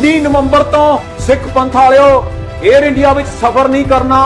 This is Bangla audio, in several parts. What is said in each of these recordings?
19 ਨਵੰਬਰ ਤੋਂ ਸਿੱਖ ਪੰਥ ਵਾਲਿਓ 에ਅਰ ਇੰਡੀਆ ਵਿੱਚ ਸਫ਼ਰ ਨਹੀਂ ਕਰਨਾ,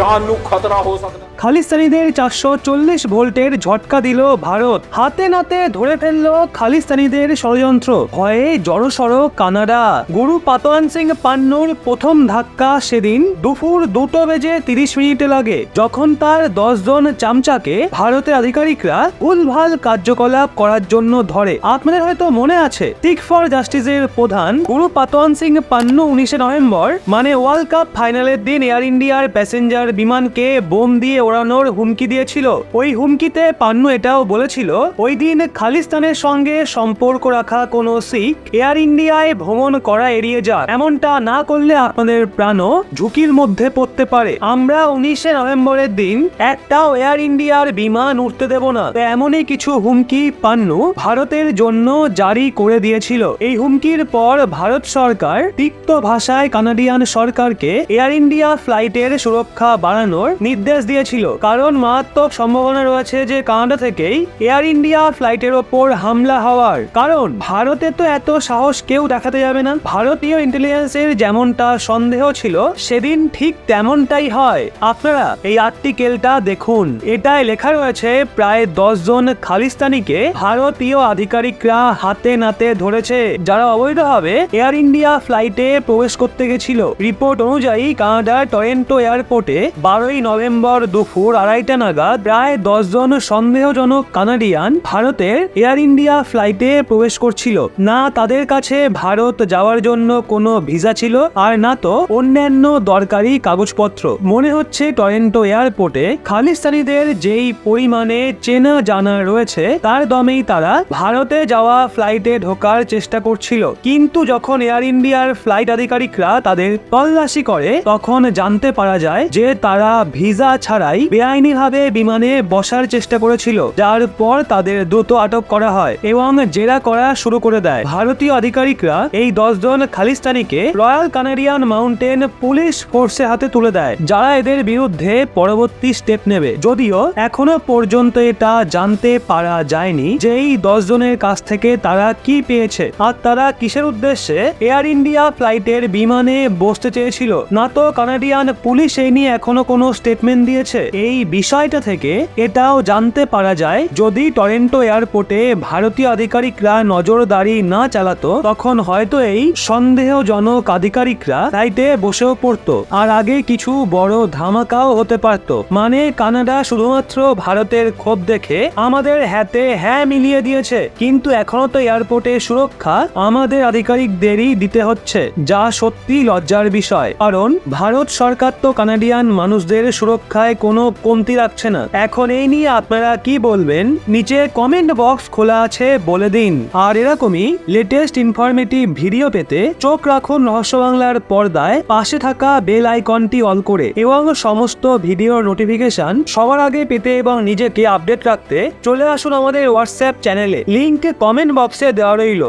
ਜਾਨ ਨੂੰ ਖਤਰਾ ਹੋ ਸਕਦਾ। খালিস্তানিদের 440 ভোল্টের ঝটকা দিল ভারত। হাতে নাতে ধরে ফেললো খালিস্তানিদের ষড়যন্ত্র। ভয়ে জড়সড় কানাডা। গুরু পাতোয়ান সিং পান্নুর প্রথম ধাক্কা সেদিন দুপুর 2:30 লাগে, যখন তার 10 জন চামচাকে ভারতের আধিকারিকরা ভুলভাল কার্যকলাপ করার জন্য ধরে। আপনাদের হয়তো মনে আছে, সিখ ফর জাস্টিসের প্রধান গুরু পাতোয়ান সিং পান্নু 19 নভেম্বর মানে ওয়ার্ল্ড কাপ ফাইনালের দিন এয়ার ইন্ডিয়ার প্যাসেঞ্জার বিমানকে বোম দিয়ে ওড়ানোর হুমকি দিয়েছিল। ওই হুমকিতে পান্নু এটাও বলেছিল, ওই দিন খালিস্তানের সঙ্গে সম্পর্ক রাখা কোনো শিখ এয়ার ইন্ডিয়ায় ভ্রমণ করা এড়িয়ে যান। এমনটা না করলে আপনাদের প্রাণও ঝুঁকির মধ্যে পড়তে পারে। আমরা 19 নভেম্বরের দিন একটাও এয়ার ইন্ডিয়ার বিমান উঠতে দেব না। এমনই কিছু হুমকি পান্নু ভারতের জন্য জারি করে দিয়েছিল। এই হুমকির পর ভারত সরকার তিক্ত ভাষায় কানাডিয়ান সরকারকে এয়ার ইন্ডিয়া ফ্লাইটের সুরক্ষা বাড়ানোর নির্দেশ দিয়েছিল, কারণ মারাত্মক সম্ভাবনা রয়েছে যে কানাডা থেকেই এয়ার ইন্ডিয়া ফ্লাইটের ওপর হামলা হওয়ার। কারণ ভারতে তো এত সাহস কেউ দেখাতে যাবে না। ভারতীয় ইন্টেলিজেন্সের যেমনটা সন্দেহ ছিল সেদিন ঠিক তেমনটাই হয়। আপনারা এই আর্টিকেলটা দেখুন, এটাই লেখা রয়েছে প্রায় 10 জন খালিস্তানিকে ভারতীয় আধিকারিকরা হাতে নাতে ধরেছে, যারা অবৈধভাবে এয়ার ইন্ডিয়া ফ্লাইটে প্রবেশ করতে গেছিল। রিপোর্ট অনুযায়ী কানাডার টরেন্টো এয়ারপোর্টে 12 নভেম্বর দুপুর 2:30 নাগাদ প্রায় 10 জন সন্দেহজনক কানাডিয়ান ভারতের এয়ার ইন্ডিয়া ফ্লাইটে প্রবেশ করছিল। না তাদের কাছে ভারত যাওয়ার জন্য কোনো ভিসা ছিল, আর না তো অন্যান্য দরকারি কাগজপত্র। মনে হচ্ছে টরেন্টো এয়ারপোর্টে খালিস্তানিদের যেই পরিমাণে চেনা জানা রয়েছে তার দমেই তারা ভারতে যাওয়া ফ্লাইটে ঢোকার চেষ্টা করছিল। কিন্তু যখন এয়ার ইন্ডিয়ার ফ্লাইট আধিকারিকরা তাদের তল্লাশি করে, তখন জানতে পারা যায় যে তারা ভিসা ছাড়াই বেআইনিভাবে বিমানে বসার চেষ্টা করেছিল, যার পর তাদের দ্রুত আটক করা হয় এবং জেরা করা শুরু করে দেয়। ভারতীয় আধিকারিকরা এই 10 জন খালিস্তানিকে রয়্যাল কানাডিয়ান মাউন্টেন পুলিশ ফোর্সের হাতে তুলে দেয়, যারা এদের বিরুদ্ধে পরবর্তী স্টেপ নেবে। যদিও এখনো পর্যন্ত এটা জানতে পারা যায়নি যে এই 10 জনের কাছ থেকে তারা কি পেয়েছে আর তারা কিসের উদ্দেশ্যে এয়ার ইন্ডিয়া ফ্লাইটের বিমানে বসতে চেয়েছিল। না তো কানাডিয়ান পুলিশ এই নিয়ে এখনো কোনো স্টেটমেন্ট দিয়েছে। এই বিষয়টা থেকে এটাও জানতে পারা যায়, যদি টরেন্টো এয়ারপোর্টে ভারতীয় আধিকারিকরা নজরদারি না চালাতো, তখন হয়তো এই সন্দেহজনক আধিকারিকরা ফ্লাইটে বসেও পড়তো, আর আগে কিছু বড় ধামাকাও হতে পারত। মানে কানাডা শুধুমাত্র ভারতের ক্ষোভ দেখে আমাদের হাতে হ্যাঁ মিলিয়ে দিয়েছে, কিন্তু এখনো তো এয়ারপোর্টে সুরক্ষা আমাদের আধিকারিকদেরই দিতে হচ্ছে, যা সত্যি লজ্জার বিষয়। কারণ ভারত সরকার তো কানাডিয়ান মানুষদের সুরক্ষায় কোনো কমতি রাখছে না। এখন এই নিয়ে আপনারা কি বলবেন? নিচে কমেন্ট বক্স খোলা আছে, বলে দিন। আর এরকমই লেটেস্ট ইনফরমেটিভ ভিডিও পেতে চোখ রাখুন রহস্য বাংলার পর্দায়, পাশে থাকা বেল আইকনটি অন করে, এবং সমস্ত ভিডিওর নোটিফিকেশন সবার আগে পেতে এবং নিজেকে আপডেট রাখতে চলে আসুন আমাদের হোয়াটসঅ্যাপ চ্যানেলে। লিংক কমেন্ট বক্সে দেওয়া রইল।